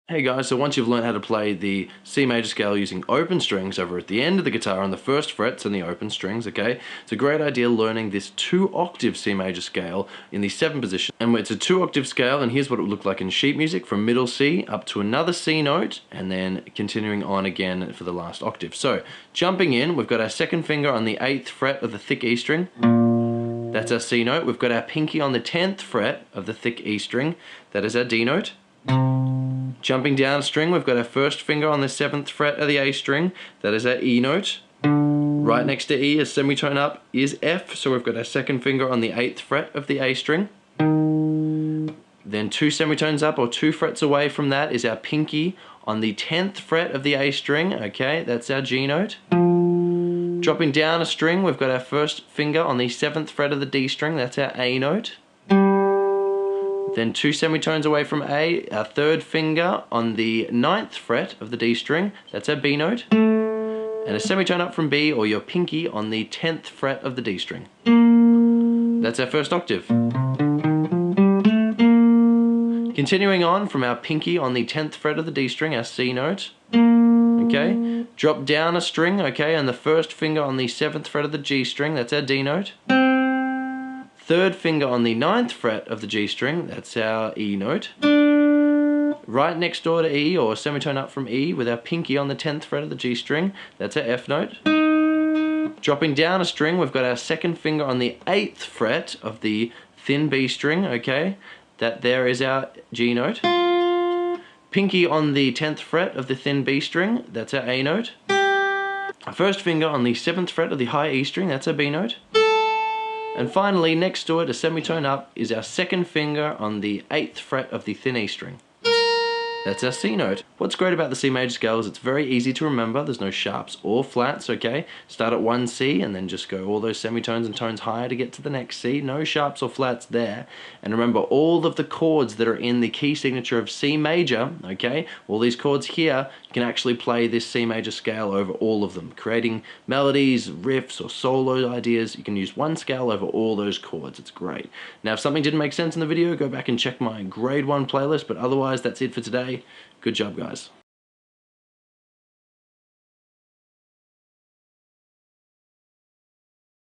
Hey guys, so once you've learned how to play the C major scale using open strings over at the end of the guitar on the first frets and the open strings, okay, it's a great idea learning this 2-octave C major scale in the 7th position. And it's a 2-octave scale, and here's what it would look like in sheet music, from middle C up to another C note, and then continuing on again for the last octave. So, jumping in, we've got our second finger on the 8th fret of the thick E string. That's our C note. We've got our pinky on the 10th fret of the thick E string. That is our D note. Jumping down a string, we've got our first finger on the 7th fret of the A string. That is our E note. Right next to E, a semitone up, is F. So we've got our second finger on the 8th fret of the A string. Then 2 semitones up, or 2 frets away from that, is our pinky on the 10th fret of the A string. Okay, that's our G note. Dropping down a string, we've got our first finger on the 7th fret of the D string. That's our A note. Then 2 semitones away from A, our third finger on the 9th fret of the D string, that's our B note. And a semitone up from B, or your pinky, on the 10th fret of the D string. That's our first octave. Continuing on from our pinky on the 10th fret of the D string, our C note. Okay, drop down a string, okay, and the first finger on the 7th fret of the G string, that's our D note. Third finger on the 9th fret of the G string, that's our E note. Right next door to E, or semitone up from E, with our pinky on the 10th fret of the G string, that's our F note. Dropping down a string, we've got our second finger on the 8th fret of the thin B string, okay, that there is our G note. Pinky on the 10th fret of the thin B string, that's our A note. First finger on the 7th fret of the high E string, that's our B note. And finally, next to it, a semitone up, is our second finger on the 8th fret of the thin E string. That's our C note. What's great about the C major scale is it's very easy to remember. There's no sharps or flats, okay? Start at one C and then just go all those semitones and tones higher to get to the next C. No sharps or flats there. And remember, all of the chords that are in the key signature of C major, okay? All these chords here, you can actually play this C major scale over all of them. Creating melodies, riffs, or solo ideas, you can use one scale over all those chords. It's great. Now, if something didn't make sense in the video, go back and check my grade 1 playlist, but otherwise, that's it for today. Good job, guys.